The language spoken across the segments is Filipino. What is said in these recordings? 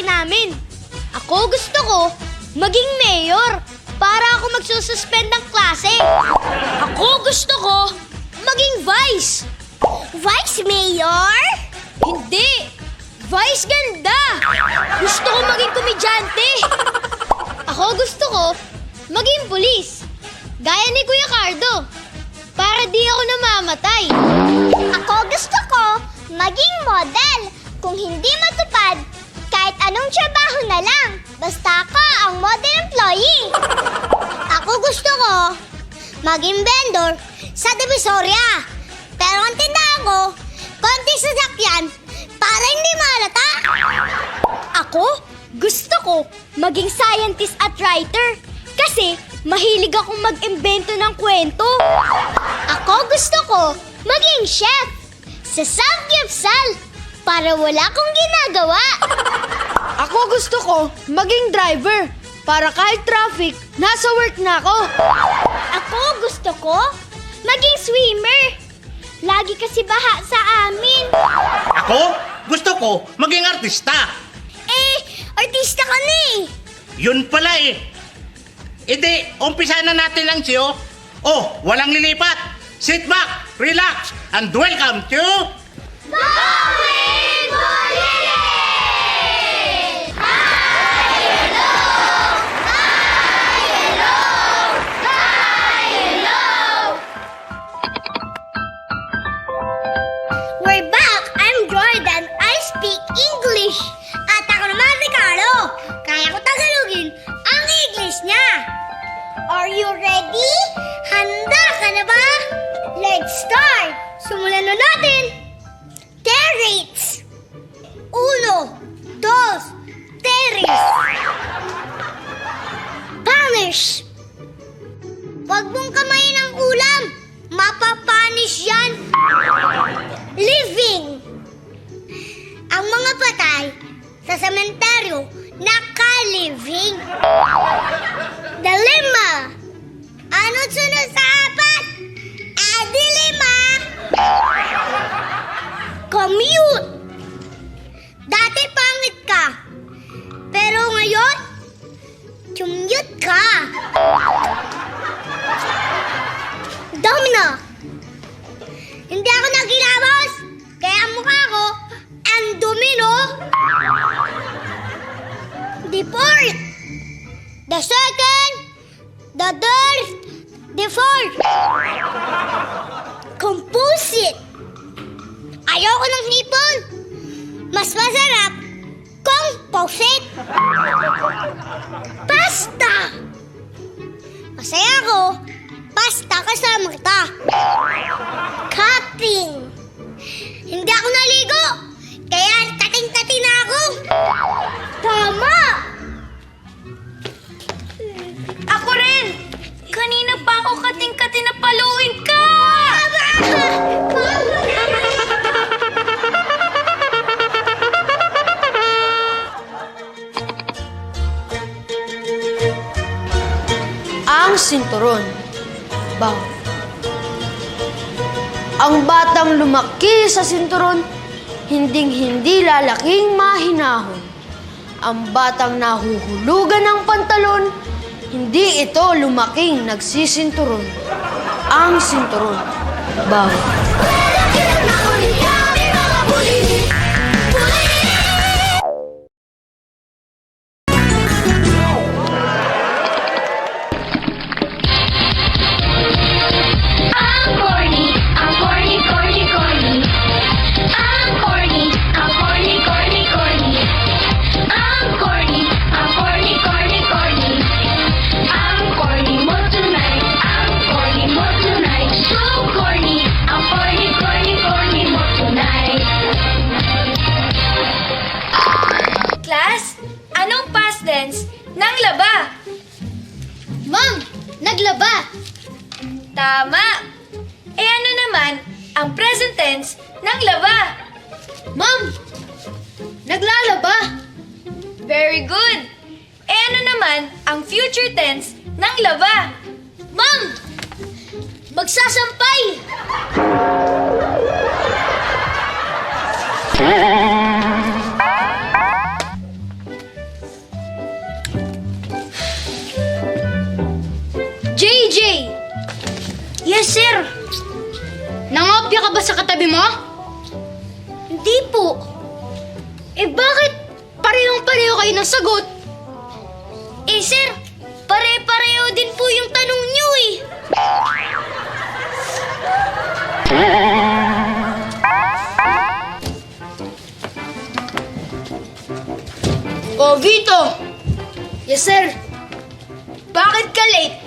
lalaki namin. Ako gusto ko maging mayor para ako magsususpend ng klase. Ako gusto ko maging vice. Vice mayor? Hindi! Vice ganda! Gusto ko maging komedyante. Ako gusto ko maging pulis. Gaya ni Kuya Cardo. Para di ako namamatay. Ako gusto ko maging model. Kung hindi matupad, kahit anong trabaho na lang. Basta ako ang model employee. Ako gusto ko maging vendor sa Divisoria. Pero ang tindahan ko, konti sasakyan para hindi malata. Ako gusto ko maging scientist at writer. Kasi mahilig akong mag-imbento ng kwento. Ako gusto ko maging chef sa Samgyupsal para wala akong ginagawa. Ako gusto ko maging driver para kahit traffic, nasa work na ako. Ako gusto ko maging swimmer. Lagi kasi baha sa amin. Ako, gusto ko maging artista. Artista ka na eh. Yun pala eh. Edi, umpisa na natin lang siyo. Oh, walang lilipat. Sit back, relax, and welcome to... Going Bulili! Hi, hello! Hi, hello! Hi, hello! We're back! I'm Jordan. I speak English. At ako naman, Ricardo. Kaya ko Tagalogin ang English niya. Are you ready? Handa ka na ba? Let's start! Simulan na natin! Terrates! Uno, dos, terrace! Punish! Huwag mong kamayin ang ulam! Mapapanish yan! Living! Ang mga patay sa sementeryo naka-living. Dilemma! Ano't sunod sa apat? Dilema! Commute! Dati pangit ka. Pero ngayon, commute ka. Domino! Hindi ako nagkilabos, kaya ang mukha ko, ang domino. Deport! The second, the third, the fourth. Composite! Ayoko ng hipon. Mas masarap composite. Pasta! Masaya ako. Pasta kasama kita. Cupping! Hindi ako naligo. Kaya tating-tati na ako. Tama! Ako rin! Kanina pa ako kating-kati na paluin ka! Ang sinturon. Bawal. Ang batang lumaki sa sinturon, hinding-hindi lalaking mahinahon. Ang batang nahuhulugan ng pantalon, hindi ito lumaking nagsisinturon. Ang sinturon. Bawal. Nang laba. Ma'am, naglaba. Tama. Eh ano naman ang present tense ng laba? Ma'am, naglalaba. Very good. Eh ano naman ang future tense ng laba? Ma'am, magsasampay. Sir! Nangopya ka ba sa katabi mo? Hindi po. Eh bakit parehong-pareho kayo ng sagot? Eh sir, pare-pareho din po yung tanong niyo eh. Oh, Vito! Yes, sir. Bakit ka late?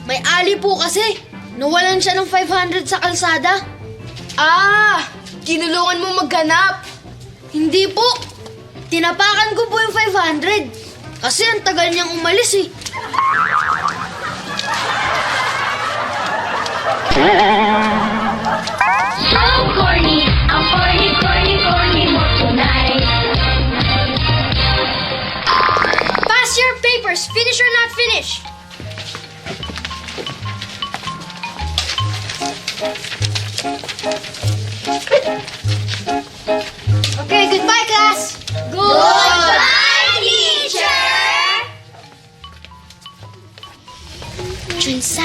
May ali po kasi. Nawalan siya ng 500 sa kalsada. Ah, tinulungan mo maghanap. Hindi po. Tinapakan ko po yung 500. Kasi ang tagal niyang umalis eh. So corny, ang corny mo tonight. Pass your papers, finish or not finish. Okay, goodbye class. Goodbye, teacher! Junsa,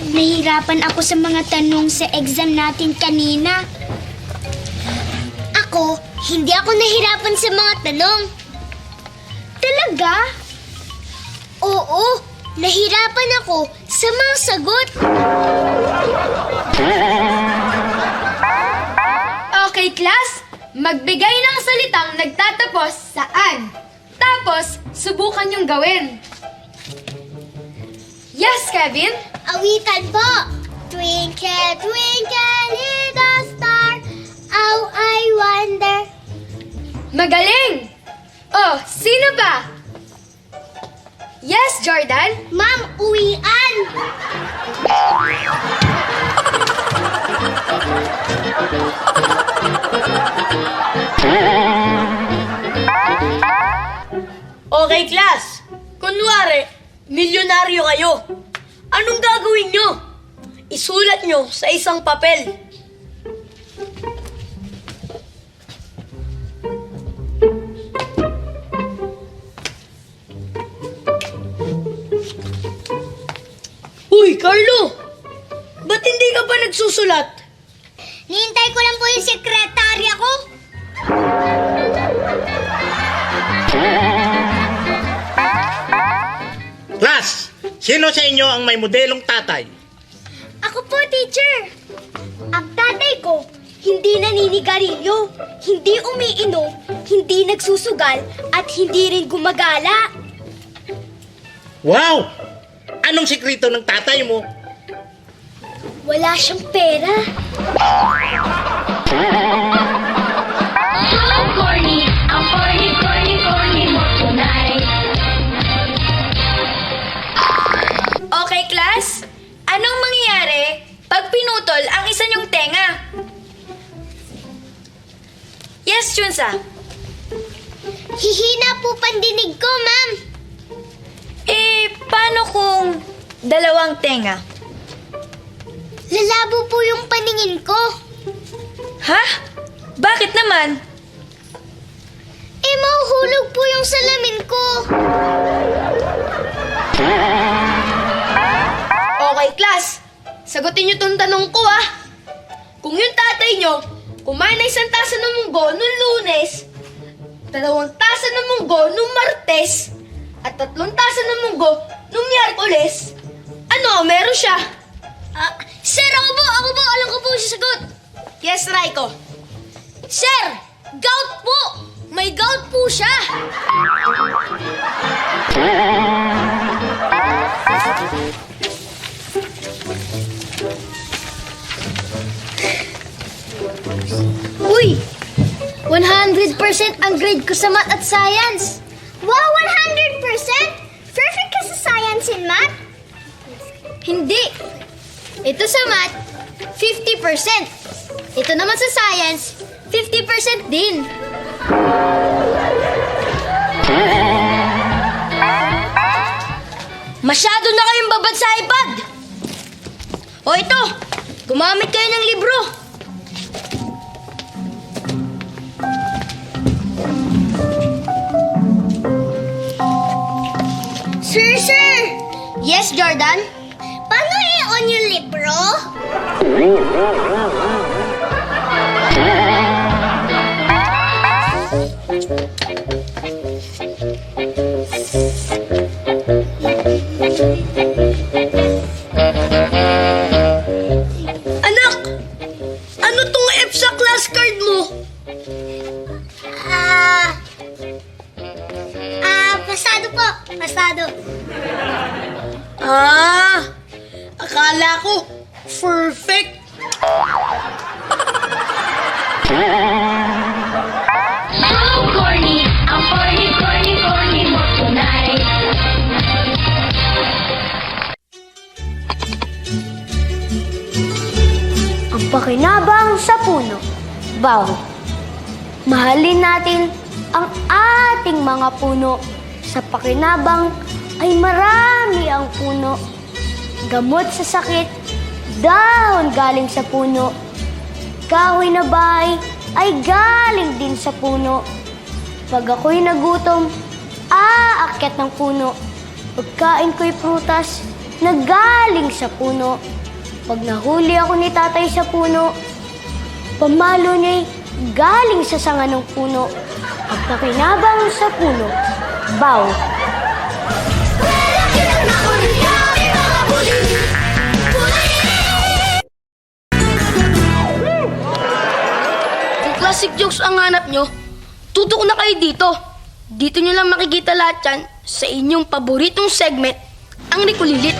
nahirapan ako sa mga tanong sa exam natin kanina. Ako, hindi ako nahirapan sa mga tanong. Talaga? Oo, nahirapan ako sa mga sagot. Okay, class. Magbigay ng salitang nagtatapos sa an. Tapos, subukan yung gawin. Yes, Kevin? Awitan po. Twinkle, twinkle, little star, how I wonder. Magaling! Oh, sino ba? Yes, Jordan? Ma'am, uwian. Okay, class. Kunwari, milyonaryo kayo. Anong gagawin nyo? Isulat nyo sa isang papel. Uy, Carlo! Ba't hindi ka pa nagsusulat? Nihintay ko lang po yung sekretarya ko. Class, sino sa inyo ang may modelong tatay? Ako po, teacher. Ang tatay ko, hindi naninigarilyo, hindi umiinom, hindi nagsusugal, at hindi rin gumagala. Wow! Anong sikreto ng tatay mo? Wala siyang pera. So corny, ang corny mo tonight. Okay, class. Anong mangyayari pag pinutol ang isa niyong tenga? Yes, Chunsa. Hihina po pandinig ko, ma'am. Eh, paano kung dalawang tenga? Lalabo po yung paningin ko. Ha? Bakit naman? Eh, mahuhulog po yung salamin ko. Okay, class. Sagutin niyo tong tanong ko, ah. Kung yung tatay niyo kumain ng isang tasa ng munggo nung Lunes, 2 tasa ng munggo nung Martes, at 3 tasa ng munggo nung Miyerkules, ano, meron siya? Sir, ako po. Alam ko po yung sagot. Yes, Raiko. Sir, gout po. May gout po siya. Uy! 100% ang grade ko sa math at science. Wow, 100%? Perfect ka sa science and math? Hindi. Ito sa math, 50%. Ito naman sa science, 50% din. Masyado na kayong babad sa iPad. O ito, gumamit kayo ng libro. Sir! Yes, Jordan? Paano i-on yung libro? Anak! Ano tong F sa class card mo? Pasado po. Pasado. Akala ko perfect. So corny, ang corny, corny, corny mo tonight. Ang pakinabang sa puno. Bow. Mahalin natin ang ating mga puno. Sa pakinabang ay marami ang puno. Gamot sa sakit, dahon galing sa puno. Kahoy na bahay ay galing din sa puno. Pag ako'y nagutom, aakyat ng puno. Pagkain ko'y prutas na galing sa puno. Pag nahuli ako ni tatay sa puno, pamalo niya'y galing sa sanga ng puno. Pag pakinabang sa puno, bow. Kung classic jokes ang hanap nyo, tutok na kayo dito. Dito nyo lang makikita lahat yan sa inyong paboritong segment, ang Rikulilit.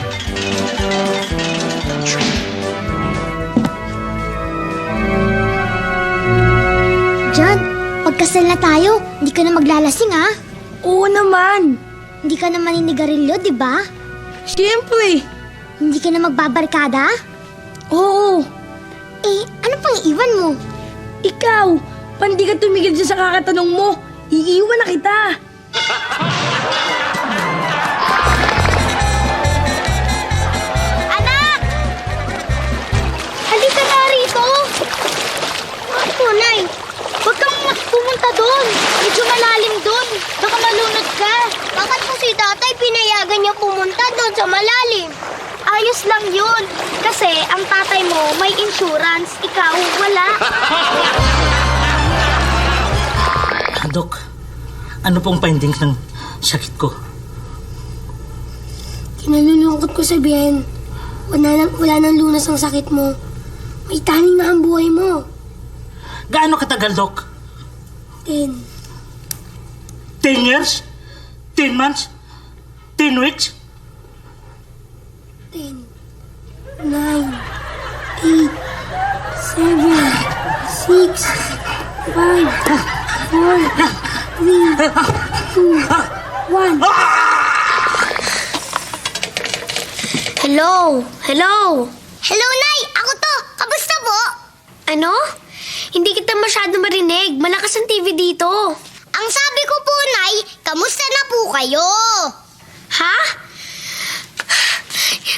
John, pagkasal na tayo, hindi ka na maglalasing ha? Oo naman. Hindi ka na maninigarilyo, di ba? Siyempre. Hindi ka na magbabarkada? Oo. Eh, ano pang iwan mo? Ikaw, pandi ka tumigil dyan sa kakatanong mo. Iiwan na kita. Anak! Halika na rito! Ako, Nay. Huwag kang pumunta doon. Medyo malalim doon. Baka malunod ka. Bakit po si tatay pinayagan niya pumunta doon sa malalim? Ayos lang yun. Kasi ang tatay mo may insurance. Ikaw, wala. Dok, ano pong findings ng sakit ko? Kinalulungkot ko sabihin, wala nang lunas ang sakit mo. May taning na ang buhay mo. Gaano katagal, Dok? 10, 10 years? 10 months? 10 weeks? 10, 9, 8, 7, 6, 5, 4, 3, 2, 1. Hello? Hello? Hello, Nay! Ako to! Kamusta po? Ano? Hindi kita masyado marinig. Malakas ang TV dito. Ang sabi ko po, Nay, kamusta na po kayo? Ha?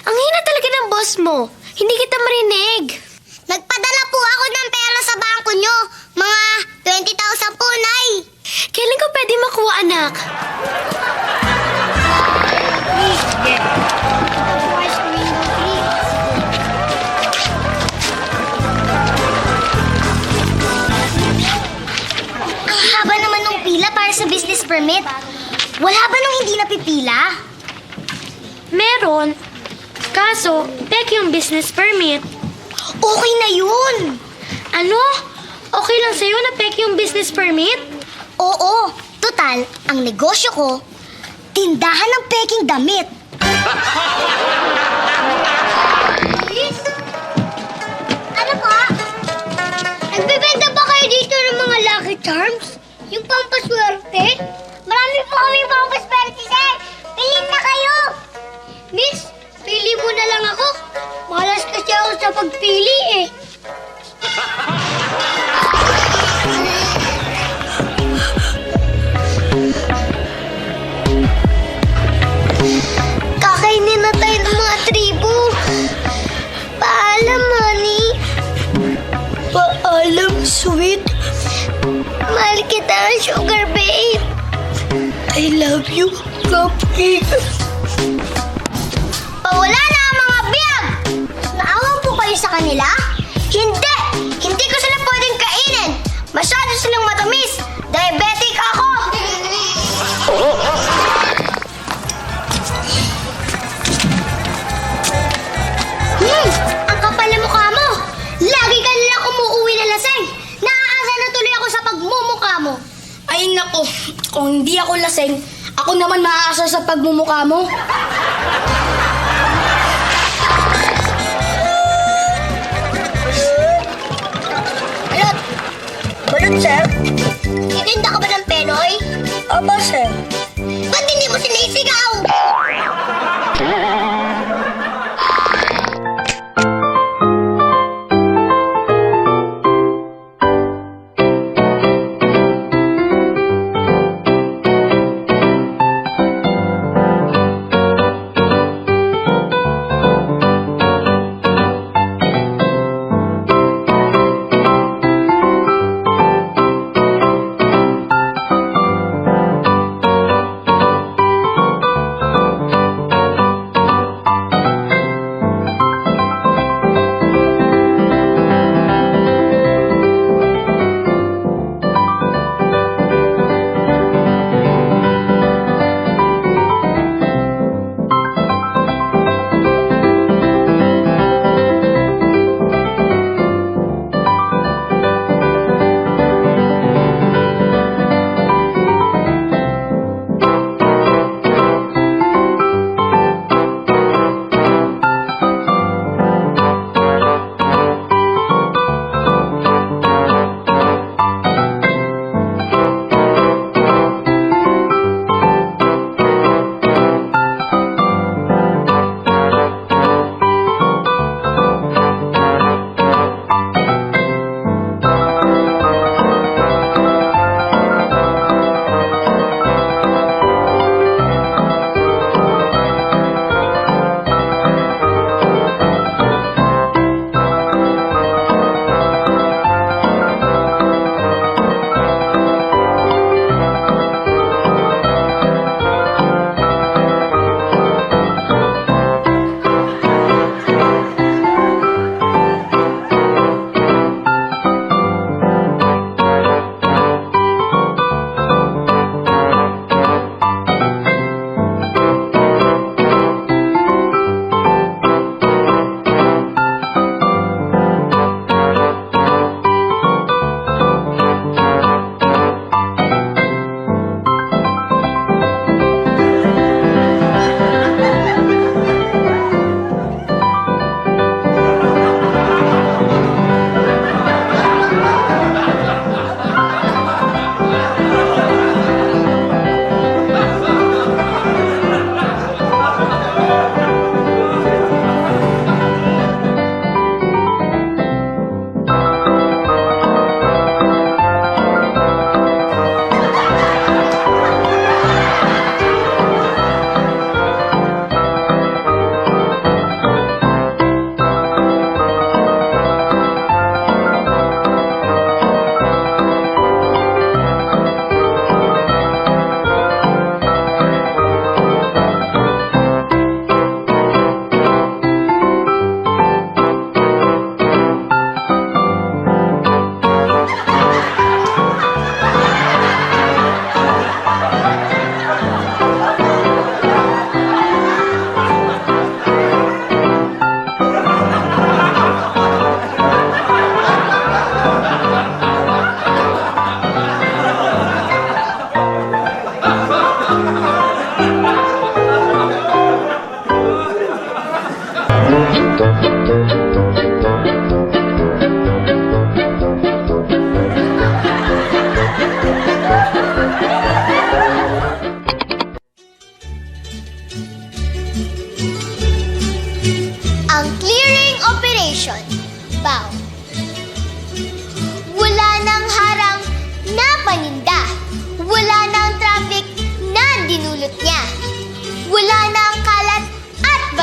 Ang hina talaga ng boss mo. Hindi kita marinig. Nagpadala po ako ng pera sa bangko nyo. Mga 20,000 po, Nay. Kailan ko pwede makuha, anak? Ang haba naman ng pila para sa business permit. Wala ba nung hindi napipila? Meron. Kaso, pek yung business permit. Okay na yun. Ano? Okay lang sa'yo na pek yung business permit? Oo, total, ang negosyo ko, tindahan ng peking damit. Miss? Ano po? Nagbebenta ba kayo dito ng mga Lucky Charms? Yung pampaswerte? Marami po kami pampaswerte, sir. Pilin na kayo. Miss, pili mo na lang ako. Malas kasi ako sa pagpili eh. Kakainin na tayo ng mga tribo. Paalam, honey. Paalam, sweet. Mahal kita, sugar babe. I love you, cupcake. Pawala na ang mga biyag! Naawan po kayo sa kanila? Hindi! Hindi ko sila pwedeng kainin! Masyado silang matamis! Diabetic ako! Ang kapal na mukha mo! Lagi ka nilang umuuwi na laseng! Naaasa na tuloy ako sa pagmumukha mo! Ay nako, kung hindi ako lasing, ako naman maaasar sa pagmumukha mo. Balot! Balot, sir? Titinda ka ba ng penoy? Opo, sir. Ba't hindi mo sinisigaw?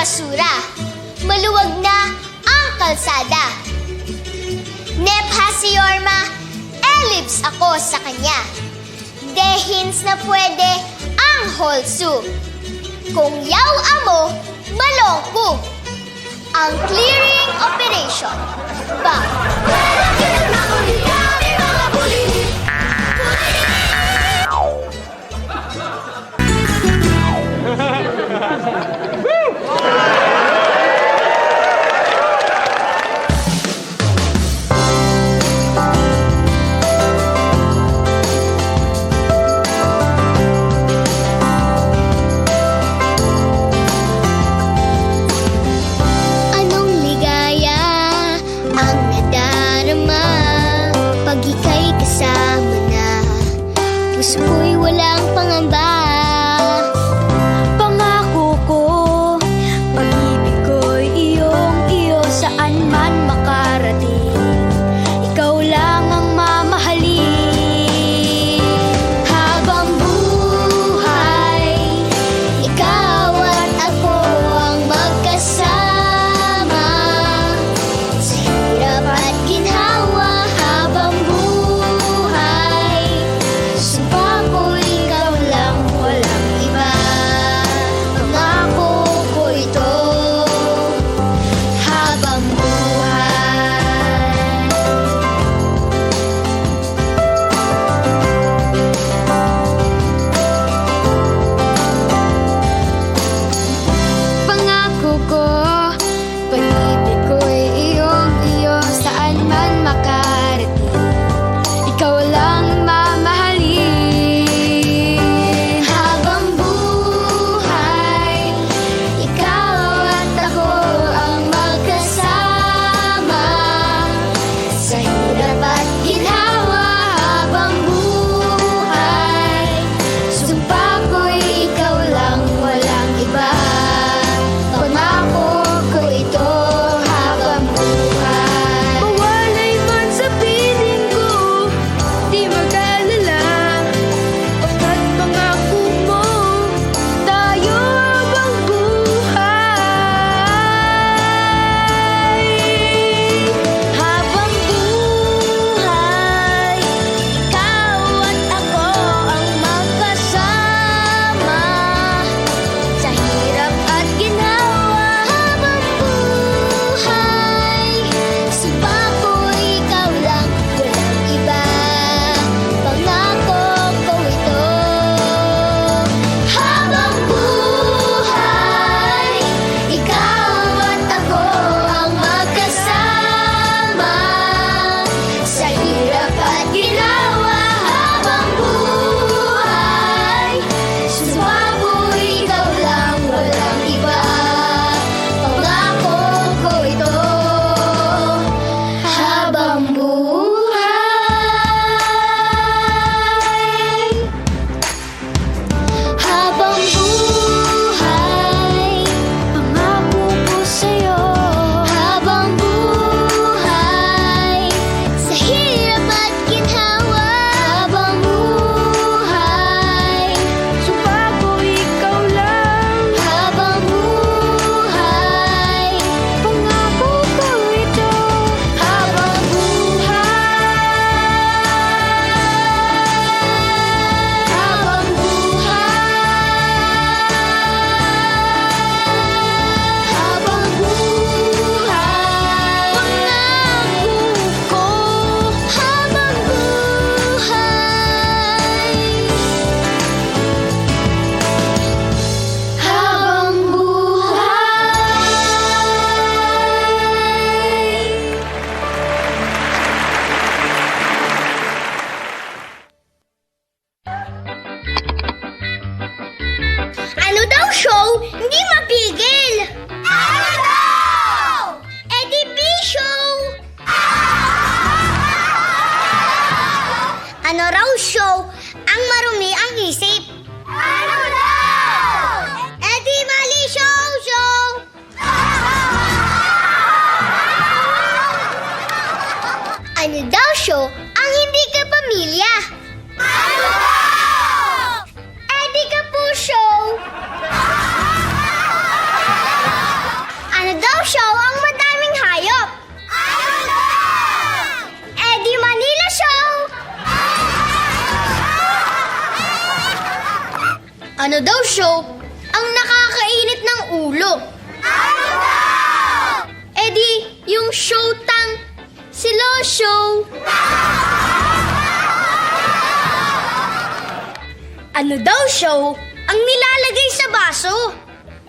basura. Maluwag na ang kalsada. Nepha si Yorma, ellipse ako sa kanya. Dehins na pwede ang whole soup. Kung yaw amo, balongko. ang clearing operation. Anong ligaya ang nadarama pag ika'y kasama na? Puso ko'y walang pangamba. Pangako ko, pag-ibig ko'y iyong-iyo saan man makarating. Ikaw lang ang mamahalin. Habang buhay, ikaw at ako ang magkasama. Sa hirap at ginhawa habang buhay, sumpa ko ikaw lang, walang iba. Pangako ko ito habang buhay. Pangako ko, pag-ibig ko'y iyong-iyo saan man makarating. Ikaw lang ang mamahalin. Habang buhay, ikaw at ako ang magkasama. Sa hirap at ginhawa habang buhay, sumpa ko'y ikaw lang, walang iba. Pangako ko ito habang buhay. Mawalay man sa piling ko, di mag-alala. Pagkat pangako mo, tayo habang buhay. Habang buhay, ikaw at ako ang magkasama. Sa hirap at ginhawa habang buhay, sumpa ko ikaw lang, walang iba. Pangako ko ito habang buhay, ikaw at ako ang magkasama. Sa hirap at ginawa habang buhay, sumpa ko ikaw lang, walang iba. Pangako ko ito habang buhay. Habang buhay, pangako ko sa'yo. Habang buhay, sa hirap at ginhawa. Habang buhay, Sumpa ko ikaw lang, habang buhay, pangako ko ito. habang buhay. Habang buhay. Habang buhay. Pangako ko habang buhay. Habang buhay. Ano daw show? Hindi mapigil! Ano daw? Eddie show! Ano raw show? Ang marumi ang isip. Ano daw? Eddie Mali Show! Ano daw show? Ang hindi ka pamilya. Ano daw? Eddie Kapu Show! Ano daw show ang madaming hayop? Ano daw? Eddie Manila Show! Ano daw show? Ang nakakainit ng ulo. Ano daw? Yung showtang silo show. Ano daw show ang nilalagay sa baso?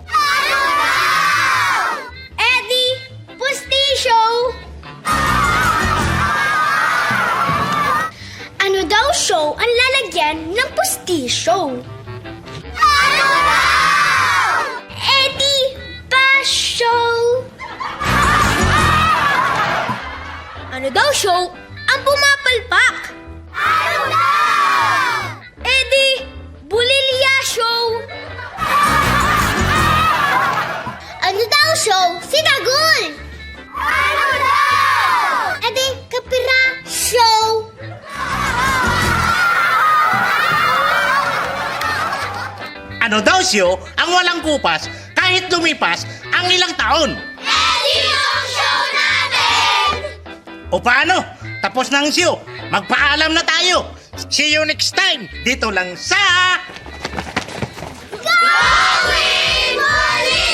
Ano daw? Eddie, pusti show. Ano daw show ang lalagyan ng pusti show? Ano daw? Eddie, pa show. Ano daw show ang pumapalpak? Ano daw? Eddie, Bulilya show. Ano daw show? Sinagul. Ano daw? Eddie, Kapira show. Ano daw siyo ang walang kupas kahit lumipas ang ilang taon? Eddie, yung show natin! O paano? Tapos na ang siyo. Magpaalam na tayo. See you next time. Dito lang sa... Going Molly!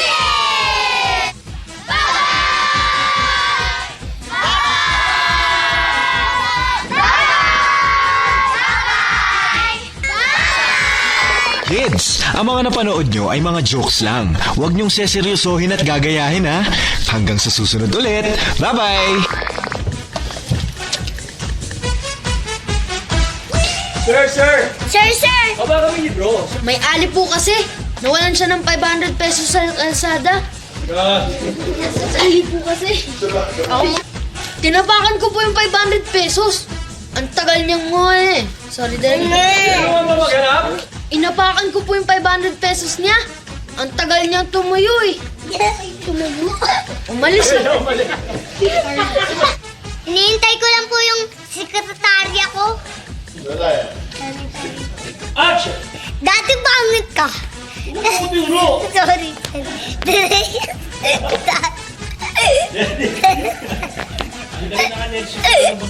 Kids, ang mga napanood nyo ay mga jokes lang. Huwag nyong seseryosohin at gagayahin ha. Hanggang sa susunod ulit. Bye-bye! Sir! May ali po kasi. Nawalan siya ng 500 pesos sa kalsada. Ali po kasi. Tinapakan ko po yung 500 pesos. Ang tagal niyang nguha eh. Sorry, Derek. Inapakan ko po yung 500 pesos niya. Ang tagal niyang tumuyo eh. Tumubo. Umalis na. Hinihintay ko lang po yung sekretarya ko. Dati pangit ka. Sorry.